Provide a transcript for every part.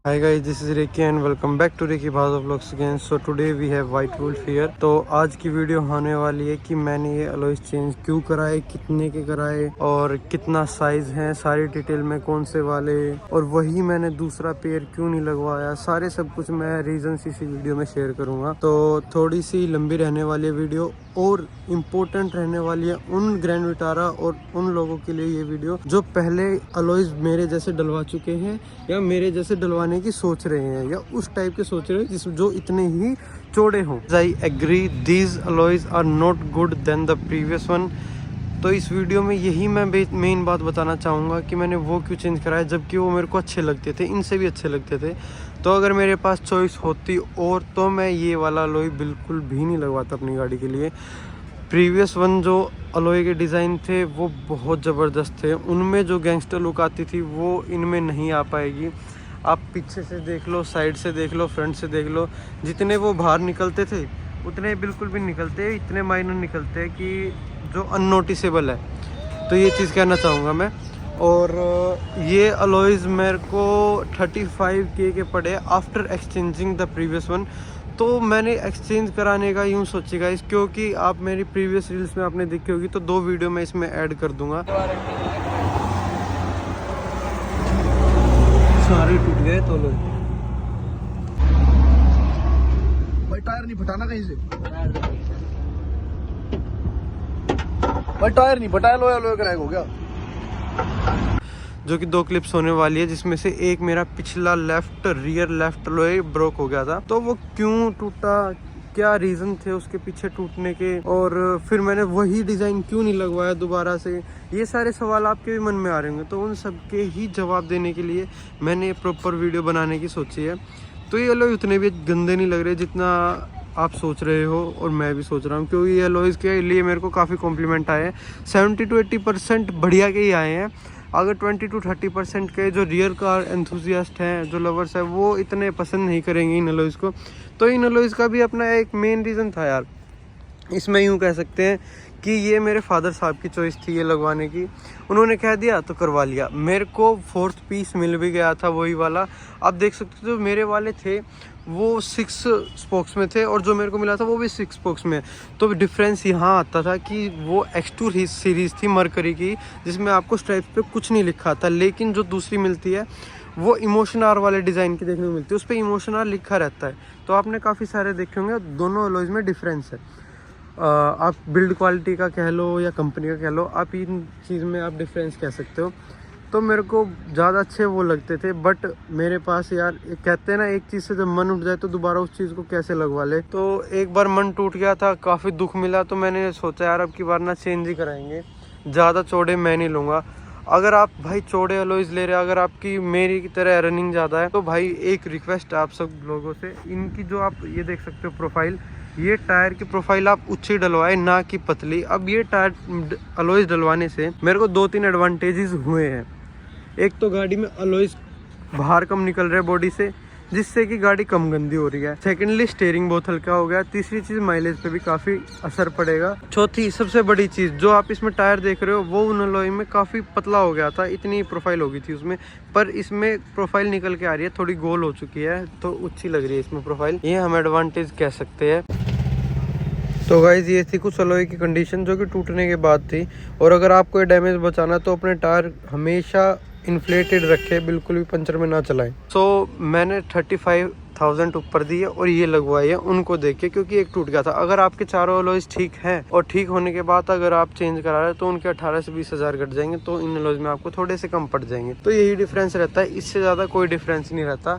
Hi guys, this is Ricky and welcome back to Ricky Bhaza Vlogs again. So today we have White Wolf here. तो आज की video होने वाली है कि मैंने ये अलॉयज चेंज क्यों कराए, कितने के कराए और कितना साइज है, सारी डिटेल में कौन से वाले और वही मैंने दूसरा पेयर क्यों नहीं लगवाया, सारे सब कुछ मैं रीजंस इसी वीडियो में शेयर करूंगा। तो थोड़ी सी लंबी रहने वाली है वीडियो और इम्पोर्टेंट रहने वाली है उन ग्रैंड विटारा और उन लोगों के लिए ये वीडियो जो पहले अलॉयज मेरे जैसे डलवा चुके हैं या मेरे जैसे डलवाने की सोच रहे हैं या उस टाइप के सोच रहे हैं जिस जो इतने ही चौड़े हों। I agree these alloys are not good then the previous one. तो इस वीडियो में यही मैं मेन बात बताना चाहूँगा कि मैंने वो क्यों चेंज कराया जबकि वो मेरे को अच्छे लगते थे, इनसे भी अच्छे लगते थे। तो अगर मेरे पास चॉइस होती और तो मैं ये वाला अलॉय बिल्कुल भी नहीं लगवाता अपनी गाड़ी के लिए। प्रीवियस वन जो अलॉय के डिज़ाइन थे वो बहुत ज़बरदस्त थे, उनमें जो गैंगस्टर लुक आती थी वो इनमें नहीं आ पाएगी। आप पीछे से देख लो, साइड से देख लो, फ्रंट से देख लो, जितने वो बाहर निकलते थे उतने बिल्कुल भी निकलते, इतने माइनर निकलते कि जो अननोटिसेबल है। तो ये चीज़ कहना चाहूँगा मैं। और ये अलॉयज़ मेरे को 35K के पड़े after exchanging the previous one. तो मैंने एक्सचेंज कराने का यूँ सोचेगा इस, क्योंकि आप मेरी प्रीवियस रील्स में आपने देखी होगी तो 2 वीडियो मैं इसमें ऐड कर दूँगा। सारे टूट गए तो लो भाई, टायर नहीं फटाना कहीं से भाई, टायर नहीं फटाया, लोया लोया क्रैक हो गया। जो कि 2 क्लिप्स होने वाली है, जिसमें से एक मेरा पिछला रियर लेफ्ट लोए ब्रोक हो गया था। तो वो क्यों टूटा, क्या रीज़न थे उसके पीछे टूटने के, और फिर मैंने वही डिज़ाइन क्यों नहीं लगवाया दोबारा से, ये सारे सवाल आपके भी मन में आ रहे होंगे। तो उन सब के ही जवाब देने के लिए मैंने प्रॉपर वीडियो बनाने की सोची है। तो ये अलॉय उतने भी गंदे नहीं लग रहे जितना आप सोच रहे हो और मैं भी सोच रहा हूँ, क्योंकि ये अलॉयज़ के लिए मेरे को काफ़ी कॉम्प्लीमेंट आए हैं। 70 to 80% बढ़िया के ही आए हैं। अगर 20 to 30% के जो रियर कार एंथुजियास्ट हैं, जो लवर्स हैं, वो इतने पसंद नहीं करेंगे इन अलॉयज़ को। तो इन अलॉयज़ का भी अपना एक मेन रीज़न था यार। इसमें यूँ कह सकते हैं कि ये मेरे फादर साहब की चॉइस थी ये लगवाने की, उन्होंने कह दिया तो करवा लिया। मेरे को 4th पीस मिल भी गया था वही वाला। आप देख सकते हो जो मेरे वाले थे वो 6 स्पोक्स में थे और जो मेरे को मिला था वो भी 6 स्पोक्स में। तो डिफरेंस यहाँ आता था कि वो X2 सीरीज़ थी मरकरी की, जिसमें आपको स्ट्राइप्स पे कुछ नहीं लिखा था, लेकिन जो दूसरी मिलती है वो इमोशन आर वाले डिज़ाइन की देखने को मिलती है, उस पर इमोशन आर लिखा रहता है। तो आपने काफ़ी सारे देखे होंगे, दोनों अलॉयज़ में डिफरेंस है। आप बिल्ड क्वालिटी का कह लो या कंपनी का कह लो, आप इन चीज़ में आप डिफरेंस कह सकते हो। तो मेरे को ज़्यादा अच्छे वो लगते थे, बट मेरे पास यार कहते हैं ना, एक चीज़ से जब मन उठ जाए तो दोबारा उस चीज़ को कैसे लगवा ले। तो एक बार मन टूट गया था, काफ़ी दुख मिला, तो मैंने सोचा यार अब की बार ना चेंज ही कराएंगे, ज़्यादा चौड़े मैं नहीं लूँगा। अगर आप भाई चौड़े अलॉयज़ ले रहे हैं, अगर आपकी मेरी की तरह रनिंग ज़्यादा है, तो भाई एक रिक्वेस्ट है आप सब लोगों से, इनकी जो आप ये देख सकते हो प्रोफाइल, ये टायर की प्रोफाइल आप ऊंची डलवाए, ना कि पतली। अब ये टायर अलॉयज़ डलवाने से मेरे को 2-3 एडवांटेजेस हुए हैं। एक तो गाड़ी में अलॉयज़ बाहर कम निकल रहे बॉडी से, जिससे कि गाड़ी कम गंदी हो रही है। सेकेंडली स्टीयरिंग बहुत हल्का हो गया। तीसरी चीज़ माइलेज पे भी काफ़ी असर पड़ेगा। चौथी सबसे बड़ी चीज़, जो आप इसमें टायर देख रहे हो वो उन अलॉय में काफ़ी पतला हो गया था, इतनी प्रोफाइल हो गई थी उसमें, पर इसमें प्रोफाइल निकल के आ रही है, थोड़ी गोल हो चुकी है, तो अच्छी लग रही है इसमें प्रोफाइल। ये हम एडवांटेज कह सकते हैं। तो गाइज ये थी कुछ अलॉय की कंडीशन जो कि टूटने के बाद थी। और अगर आपको ये डैमेज बचाना तो अपने टायर हमेशा इन्फ्लेटेड रखे, बिल्कुल भी पंचर में ना चलाएं। मैंने 35,000 ऊपर दी है और ये लगवाई है उनको देख के, क्योंकि एक टूट गया था। अगर आपके चारों अलॉयज़ ठीक हैं और ठीक होने के बाद अगर आप चेंज करा रहे हैं तो उनके 18 से 20 हज़ार कट जाएंगे, तो इन अलॉयज़ में आपको थोड़े से कम पड़ जाएंगे। तो यही डिफरेंस रहता है, इससे ज़्यादा कोई डिफरेंस नहीं रहता।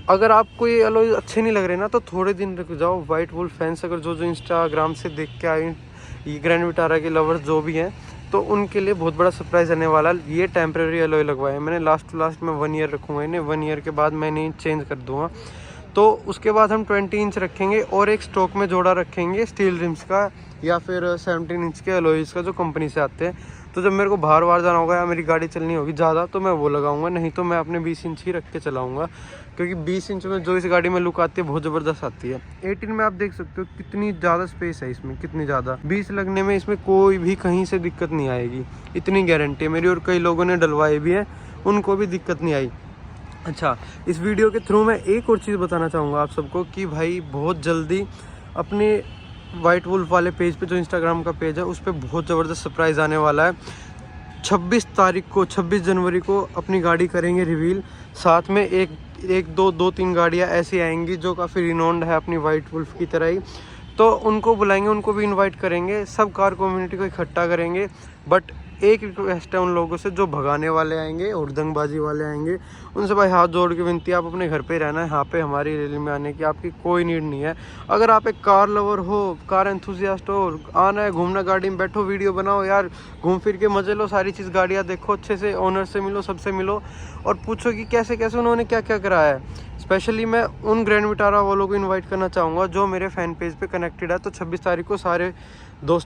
अगर आपको ये अलॉय अच्छे नहीं लग रहे ना तो थोड़े दिन रुक जाओ। व्हाइट वुल्फ फैंस अगर जो इंस्टाग्राम से देख के आए, ये ग्रैंड विटारा के लवर्स जो भी हैं, तो उनके लिए बहुत बड़ा सरप्राइज़ आने वाला। ये टेम्प्रेरी अलॉय लगवाए मैंने, लास्ट टू लास्ट में 1 ईयर रखूँगा इन्हें, 1 ईयर के बाद मैं इन्हें चेंज कर दूँगा। तो उसके बाद हम 20 इंच रखेंगे और एक स्टॉक में जोड़ा रखेंगे स्टील रिम्स का, या फिर 17 इंच के अलॉयज़ का जो कंपनी से आते हैं। तो जब मेरे को बाहर जाना होगा या मेरी गाड़ी चलनी होगी ज़्यादा तो मैं वो लगाऊंगा, नहीं तो मैं अपने 20 इंच ही रख के चलाऊंगा, क्योंकि 20 इंच में जो इस गाड़ी में लुक आती है बहुत ज़बरदस्त आती है। 18 में आप देख सकते हो कितनी ज़्यादा स्पेस है इसमें, कितनी ज़्यादा। 20 लगने में इसमें कोई भी कहीं से दिक्कत नहीं आएगी, इतनी गारंटी है मेरी, और कई लोगों ने डलवाए भी हैं, उनको भी दिक्कत नहीं आई। अच्छा, इस वीडियो के थ्रू मैं एक और चीज़ बताना चाहूँगा आप सबको कि भाई बहुत जल्दी अपने वाइट वुल्फ वाले पेज पे, जो इंस्टाग्राम का पेज है, उस पर बहुत ज़बरदस्त सरप्राइज़ आने वाला है। 26 जनवरी को अपनी गाड़ी करेंगे रिवील। साथ में एक दो तीन गाड़ियाँ ऐसी आएंगी जो काफ़ी रिनोन्ड है अपनी वाइट वुल्फ की तरह ही, तो उनको बुलाएंगे, उनको भी इनवाइट करेंगे, सब कार कम्युनिटी को इकट्ठा करेंगे। बट एक रिक्वेस्ट है उन लोगों से जो भगाने वाले आएंगे और दंगबाजी वाले आएंगे, उनसे भाई हाथ जोड़ के विनती है, आप अपने घर पे रहना है, यहाँ पे हमारी रैली में आने की आपकी कोई नीड नहीं है। अगर आप एक कार लवर हो, कार एंथुसियास्ट हो, आना है घूमना, गाड़ी में बैठो, वीडियो बनाओ यार, घूम फिर के मजे लो, सारी चीज़ गाड़ियाँ देखो, अच्छे से ओनर से मिलो, सबसे मिलो और पूछो कि कैसे कैसे उन्होंने क्या क्या कराया है। स्पेशली मैं उन ग्रैंड विटारा वालों को इनवाइट करना चाहूँगा जो मेरे फैन पेज पे कनेक्टेड है। तो 26 तारीख को सारे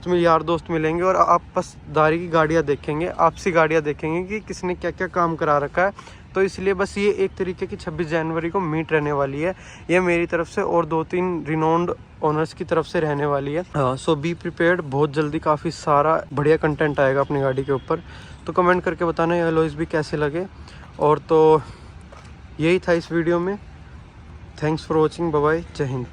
यार दोस्त मिलेंगे और आपसदारी की गाड़ियाँ देखेंगे, आपसी गाड़ियाँ देखेंगे कि किसने क्या क्या काम करा रखा है। तो इसलिए बस ये एक तरीके की 26 जनवरी को मीट रहने वाली है, ये मेरी तरफ से और 2-3 रिनोन्ड ओनर्स की तरफ से रहने वाली है। सो बी प्रिपेयर्ड, बहुत जल्दी काफ़ी सारा बढ़िया कंटेंट आएगा अपनी गाड़ी के ऊपर। तो कमेंट करके बताना ये अलॉयज़ भी कैसे लगे। और तो यही था इस वीडियो में। Thanks for watching, bye bye, जय हिंद।